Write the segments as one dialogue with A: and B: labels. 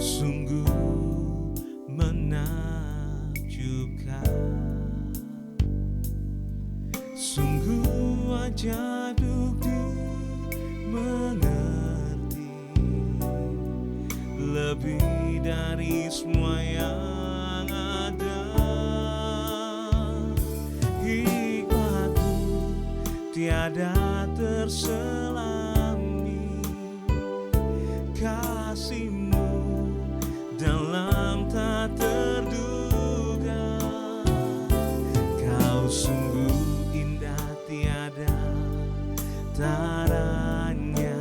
A: Sungguh menakjubkan, sungguh ajaib untuk dimengerti, lebih dari semua yang ada. Hikmatmu tiada terselami, kasihmu dalam tak terduga. Kau sungguh indah tiada taranya,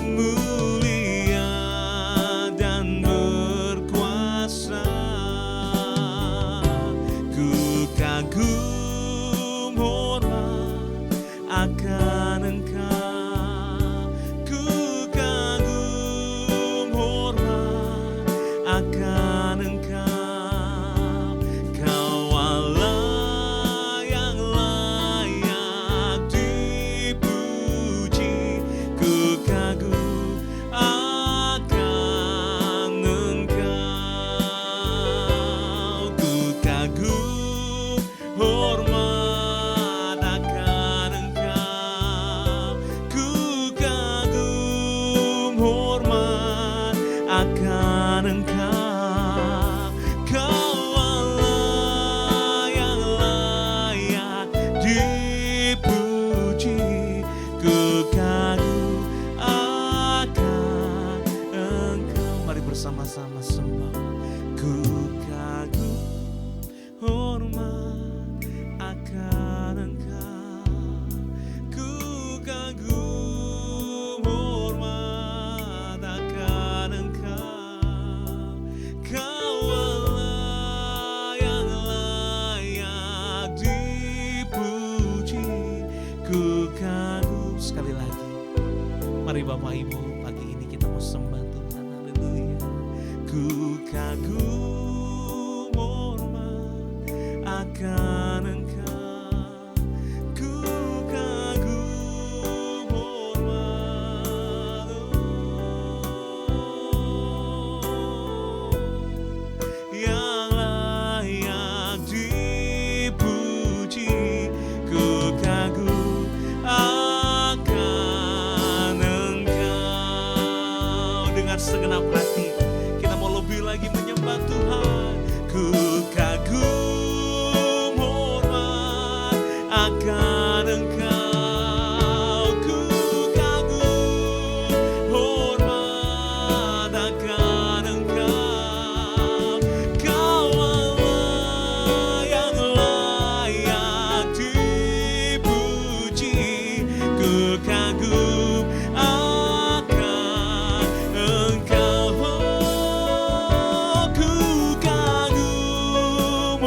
A: mulia dan berkuasa. Ku kagum hormat akan Engkau, ku kagum hormat akan Engkau. Kau Allah yang layak dipuji, ku kagum akan Engkau, ku kagum hormat akan Engkau, ku kagum hormat akan Engkau. Kau Allah yang layak dipuji, ku kagum akan Engkau. Mari bersama-sama sembah. Ku kagum hormat akan Engkau, ku kagum hormat akan Engkau. Kau Allah yang layak dipuji, ku kagum. Sekali lagi, mari Bapak Ibu, pagi ini kita mau sembah Tuhan. Haleluya. Ku kagum hormat akan Engkau, ku kagum hormat, yang layak dipuji, ku kagum akan Engkau. Dengan segenap hati kita mau lebih lagi menyembah Tuhan. Ku kagum hormat akan Engkau, ku kagum hormat akan Engkau. Kau Allah yang layak dipuji, ku kagum akan Engkau. Ku kagum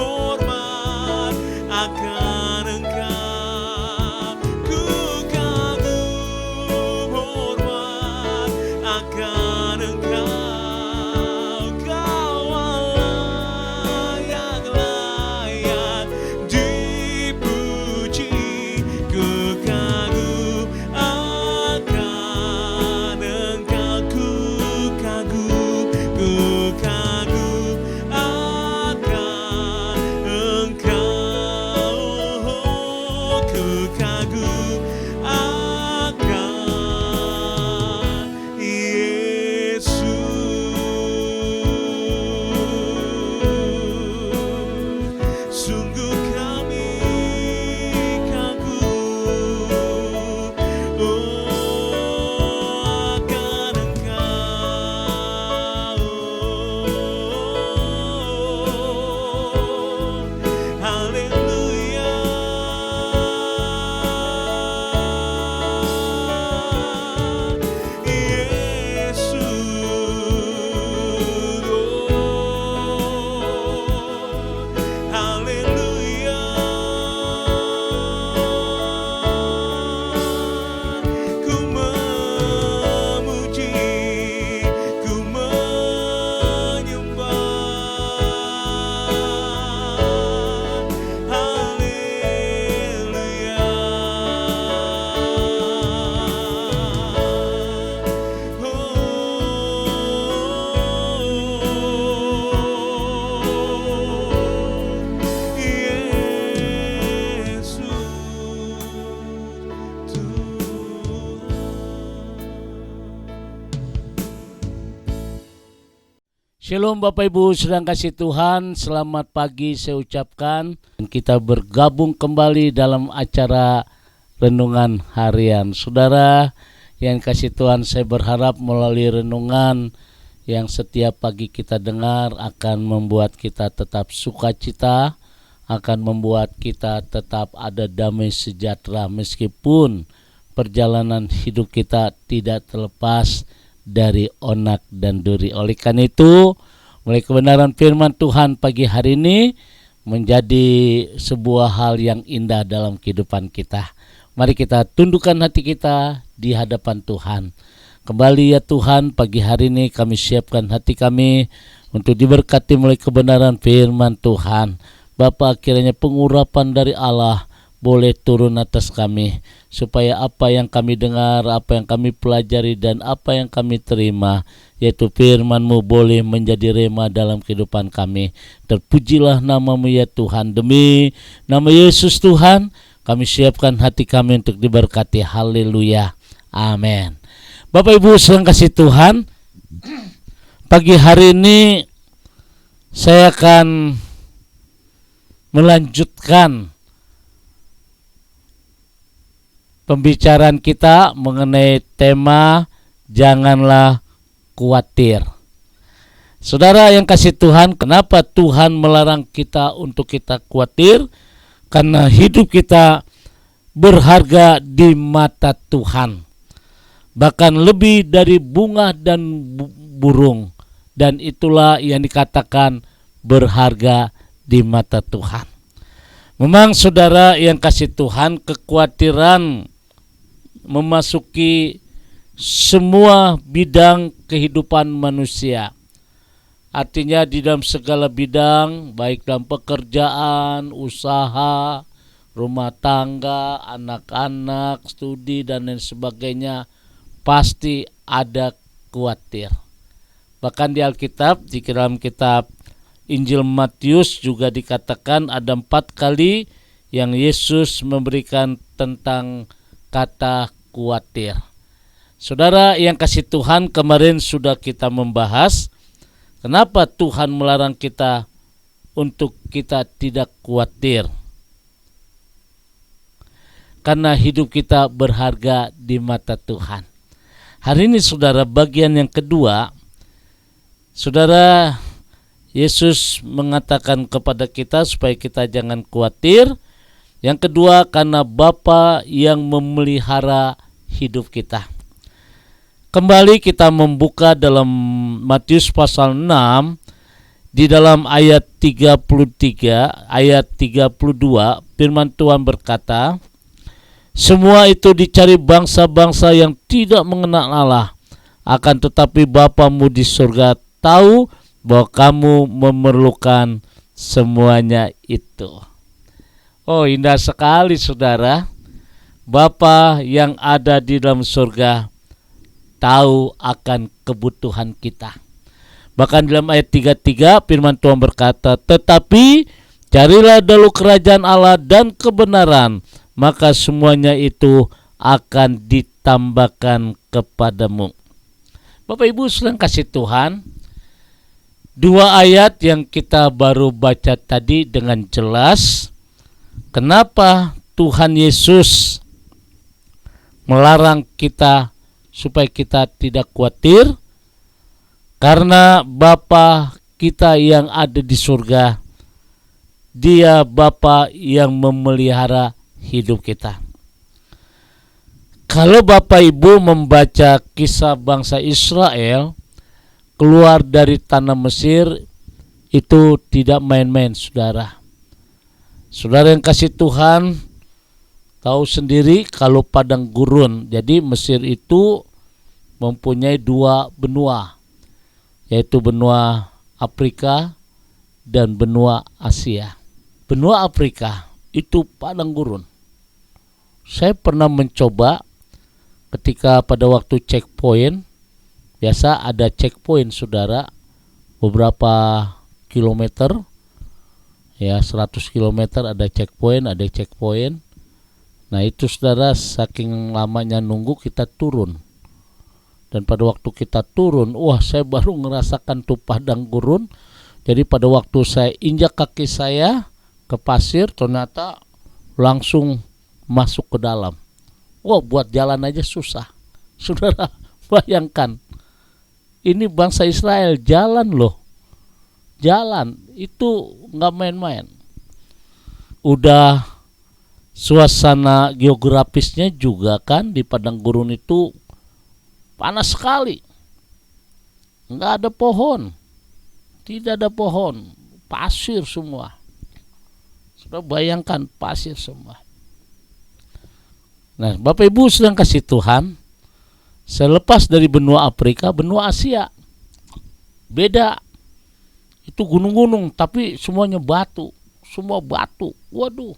B: Shalom Bapak Ibu sedang kasih Tuhan, selamat pagi saya ucapkan. Kita bergabung kembali dalam acara Renungan Harian. Saudara yang kasih Tuhan, saya berharap melalui renungan yang setiap pagi kita dengar akan membuat kita tetap sukacita, akan membuat kita tetap ada damai sejahtera meskipun perjalanan hidup kita tidak terlepas dari onak dan duri. Oleh karena itu, oleh kebenaran firman Tuhan pagi hari ini menjadi sebuah hal yang indah dalam kehidupan kita. Mari kita tundukkan hati kita di hadapan Tuhan. Kembali ya Tuhan, pagi hari ini kami siapkan hati kami untuk diberkati melalui kebenaran firman Tuhan. Bapa, kiranya pengurapan dari Allah boleh turun atas kami, supaya apa yang kami dengar, apa yang kami pelajari, dan apa yang kami terima, yaitu firman-Mu boleh menjadi rema dalam kehidupan kami. Terpujilah nama-Mu ya Tuhan. Demi nama Yesus Tuhan, kami siapkan hati kami untuk diberkati. Haleluya. Amin. Bapak Ibu sedang kasih Tuhan, pagi hari ini saya akan melanjutkan pembicaraan kita mengenai tema janganlah khawatir. Saudara yang kasih Tuhan, kenapa Tuhan melarang kita untuk kita khawatir? Karena hidup kita berharga di mata Tuhan, bahkan lebih dari bunga dan burung, dan itulah yang dikatakan berharga di mata Tuhan. Memang saudara yang kasih Tuhan, kekhawatiran memasuki semua bidang kehidupan manusia. Artinya di dalam segala bidang, baik dalam pekerjaan, usaha, rumah tangga, anak-anak, studi dan lain sebagainya, pasti ada khawatir. Bahkan di Alkitab, di dalam kitab Injil Matius juga dikatakan ada 4 kali yang Yesus memberikan tentang kata khawatir. Saudara yang kasih Tuhan, kemarin sudah kita membahas kenapa Tuhan melarang kita untuk kita tidak khawatir. Karena hidup kita berharga di mata Tuhan. Hari ini saudara, bagian yang kedua, saudara, Yesus mengatakan kepada kita supaya kita jangan khawatir. Yang kedua, karena Bapa yang memelihara hidup kita. Kembali kita membuka dalam Matius pasal 6, di dalam ayat 33, ayat 32, firman Tuhan berkata, semua itu dicari bangsa-bangsa yang tidak mengenal Allah, akan tetapi Bapamu di surga tahu bahwa kamu memerlukan semuanya itu. Oh, indah sekali saudara. Bapa yang ada di dalam surga tahu akan kebutuhan kita. Bahkan dalam ayat 33 firman Tuhan berkata, tetapi carilah dulu kerajaan Allah dan kebenaran, maka semuanya itu akan ditambahkan kepadamu. Bapak Ibu sedang kasih Tuhan, 2 ayat yang kita baru baca tadi dengan jelas kenapa Tuhan Yesus melarang kita supaya kita tidak khawatir. Karena Bapa kita yang ada di surga, Dia Bapa yang memelihara hidup kita. Kalau Bapak Ibu membaca kisah bangsa Israel keluar dari tanah Mesir, itu tidak main-main saudara. Saudara yang kasih Tuhan tahu sendiri kalau padang gurun. Jadi Mesir itu mempunyai 2 benua, yaitu benua Afrika dan benua Asia. Benua Afrika itu padang gurun. Saya pernah mencoba ketika pada waktu checkpoint. Biasa ada checkpoint saudara, beberapa kilometer, ya 100 kilometer ada checkpoint. Nah itu saudara, saking lamanya nunggu kita turun. Dan pada waktu kita turun, wah saya baru ngerasakan tuh padang gurun. Jadi pada waktu saya injak kaki saya ke pasir, ternyata langsung masuk ke dalam. Wah, buat jalan aja susah. Saudara, bayangkan. Ini bangsa Israel jalan loh. Jalan, itu gak main-main. Udah suasana geografisnya juga kan di padang gurun itu panas sekali. Nggak ada pohon. Tidak ada pohon. Pasir semua. Sudah bayangkan pasir semua. Nah, Bapak Ibu sedang kasih Tuhan, selepas dari benua Afrika, benua Asia. Beda. Itu gunung-gunung, tapi semuanya batu. Semua batu. Waduh.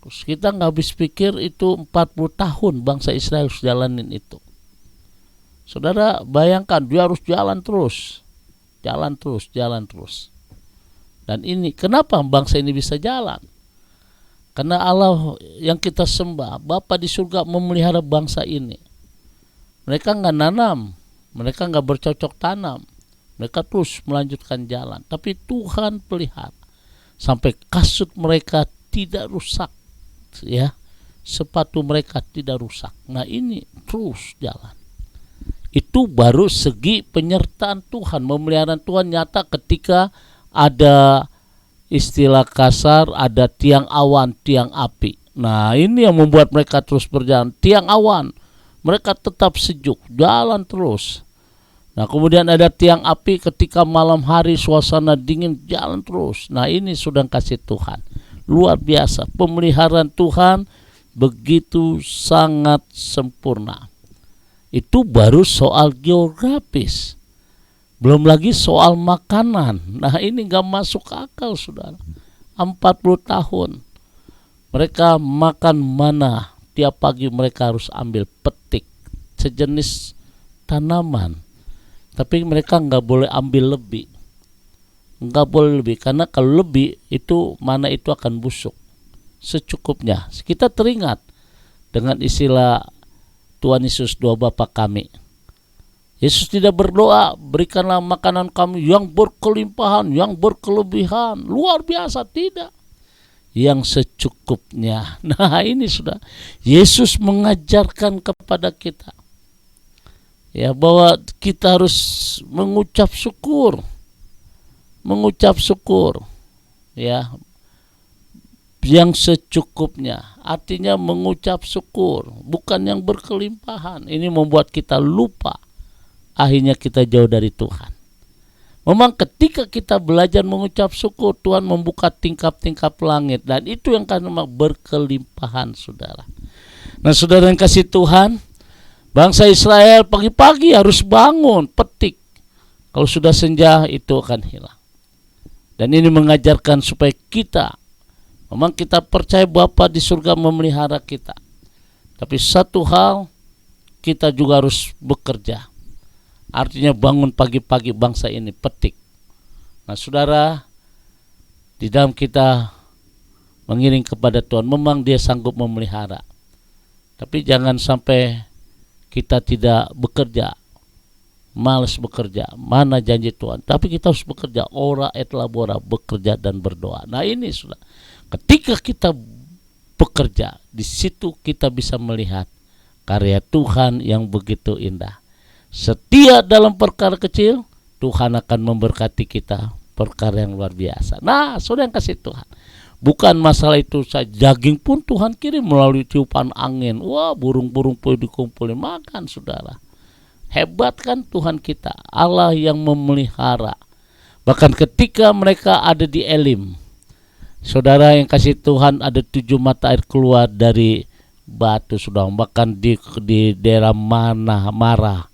B: Terus kita nggak habis pikir itu 40 tahun bangsa Israel harus jalanin itu. Saudara bayangkan dia harus jalan terus. Jalan terus, jalan terus. Dan ini, kenapa bangsa ini bisa jalan? Karena Allah yang kita sembah, Bapa di surga memelihara bangsa ini. Mereka nggak nanam, mereka nggak bercocok tanam. Mereka terus melanjutkan jalan. Tapi Tuhan pelihara. Sampai kasut mereka tidak rusak. Ya, sepatu mereka tidak rusak. Nah ini terus jalan. Itu baru segi penyertaan Tuhan, pemeliharaan Tuhan nyata ketika ada istilah kasar, ada tiang awan, tiang api. Nah ini yang membuat mereka terus berjalan. Tiang awan, mereka tetap sejuk, jalan terus. Nah kemudian ada tiang api ketika malam hari suasana dingin, jalan terus. Nah ini sudah kasih Tuhan. Luar biasa, pemeliharaan Tuhan begitu sangat sempurna. Itu baru soal geografis. Belum lagi soal makanan. Nah ini gak masuk akal saudara. 40 tahun mereka makan mana. Tiap pagi mereka harus ambil petik sejenis tanaman. Tapi mereka gak boleh ambil lebih. Gak boleh lebih. Karena kalau lebih itu mana itu akan busuk. Secukupnya. Kita teringat dengan istilah Tuhan Yesus, doa Bapa kami. Yesus tidak berdoa, berikanlah makanan kami yang berkelimpahan, yang berkelebihan. Luar biasa, tidak. Yang secukupnya. Nah ini sudah. Yesus mengajarkan kepada kita. Ya, bahwa kita harus mengucap syukur. Mengucap syukur. Ya, yang secukupnya, artinya mengucap syukur, bukan yang berkelimpahan. Ini membuat kita lupa, akhirnya kita jauh dari Tuhan. Memang ketika kita belajar mengucap syukur, Tuhan membuka tingkap-tingkap langit, dan itu yang karena berkelimpahan saudara. Nah saudara yang kasih Tuhan, bangsa Israel pagi-pagi harus bangun, petik. Kalau sudah senja itu akan hilang. Dan ini mengajarkan supaya kita, memang kita percaya Bapa di surga memelihara kita. Tapi satu hal, kita juga harus bekerja. Artinya bangun pagi-pagi bangsa ini, petik. Nah saudara, di dalam kita mengiring kepada Tuhan, memang Dia sanggup memelihara. Tapi jangan sampai kita tidak bekerja, malas bekerja. Mana janji Tuhan? Tapi kita harus bekerja. Ora et labora, bekerja dan berdoa. Nah ini sudah. Ketika kita bekerja, di situ kita bisa melihat karya Tuhan yang begitu indah. Setia dalam perkara kecil, Tuhan akan memberkati kita perkara yang luar biasa. Nah, saudara yang kasih Tuhan, bukan masalah itu saja, daging pun Tuhan kirim melalui tiupan angin. Wah, burung-burung pun dikumpulin makan, saudara. Hebat kan Tuhan kita, Allah yang memelihara. Bahkan ketika mereka ada di Elim, saudara yang kasih Tuhan, ada 7 mata air keluar dari batu, saudara. Bahkan di daerah Marah,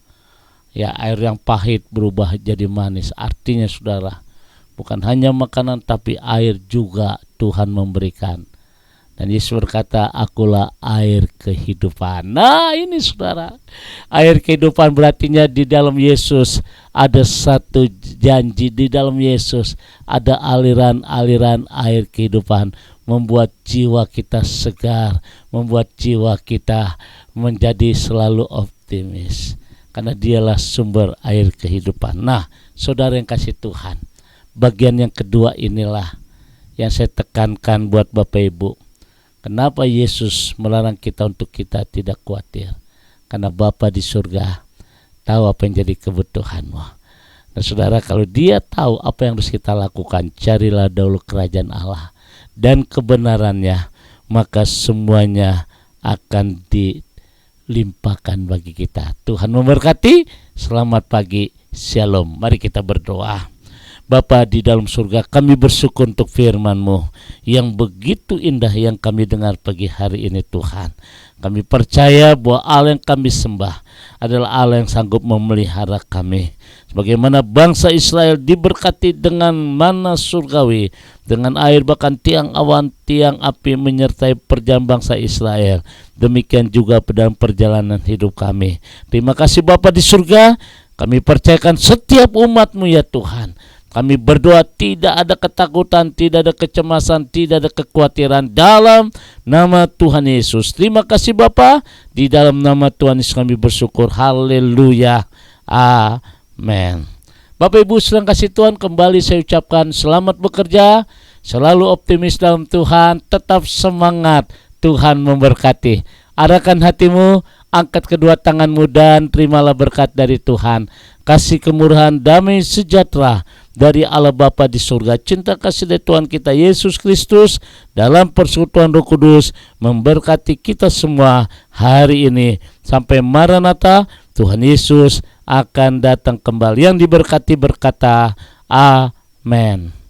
B: ya air yang pahit berubah jadi manis. Artinya saudara, bukan hanya makanan tapi air juga Tuhan memberikan. Dan Yesus berkata, akulah air kehidupan. Nah ini saudara, air kehidupan berartinya di dalam Yesus ada satu janji. Di dalam Yesus ada aliran-aliran air kehidupan, membuat jiwa kita segar, membuat jiwa kita menjadi selalu optimis. optimis, karena dialah sumber air kehidupan. Nah, saudara yang kasih Tuhan, bagian yang kedua inilah yang saya tekankan buat Bapak Ibu. Kenapa Yesus melarang kita untuk kita tidak khawatir? Karena Bapa di surga tahu apa yang jadi kebutuhanmu. Nah saudara, kalau Dia tahu apa yang harus kita lakukan, carilah dahulu kerajaan Allah dan kebenarannya, maka semuanya akan dilimpahkan bagi kita. Tuhan memberkati. Selamat pagi. Shalom. Mari kita berdoa. Bapa di dalam surga, kami bersyukur untuk firman-Mu yang begitu indah yang kami dengar pagi hari ini Tuhan. Kami percaya bahwa Allah yang kami sembah adalah Allah yang sanggup memelihara kami. Sebagaimana bangsa Israel diberkati dengan mana surgawi, dengan air bahkan tiang awan, tiang api menyertai perjalanan bangsa Israel. Demikian juga dalam perjalanan hidup kami. Terima kasih Bapa di surga, kami percayakan setiap umat-Mu ya Tuhan. Kami berdoa tidak ada ketakutan, tidak ada kecemasan, tidak ada kekhawatiran dalam nama Tuhan Yesus. Terima kasih Bapa, di dalam nama Tuhan Yesus kami bersyukur. Haleluya. Amin. Bapak Ibu sedang kasih Tuhan, kembali saya ucapkan selamat bekerja, selalu optimis dalam Tuhan, tetap semangat, Tuhan memberkati. Arahkan hatimu, angkat kedua tanganmu dan terimalah berkat dari Tuhan. Kasih kemurahan, damai sejahtera dari Allah Bapa di surga, cinta kasih dari Tuhan kita Yesus Kristus dalam persekutuan Roh Kudus memberkati kita semua hari ini sampai Maranatha. Tuhan Yesus akan datang kembali. Yang diberkati berkata amin.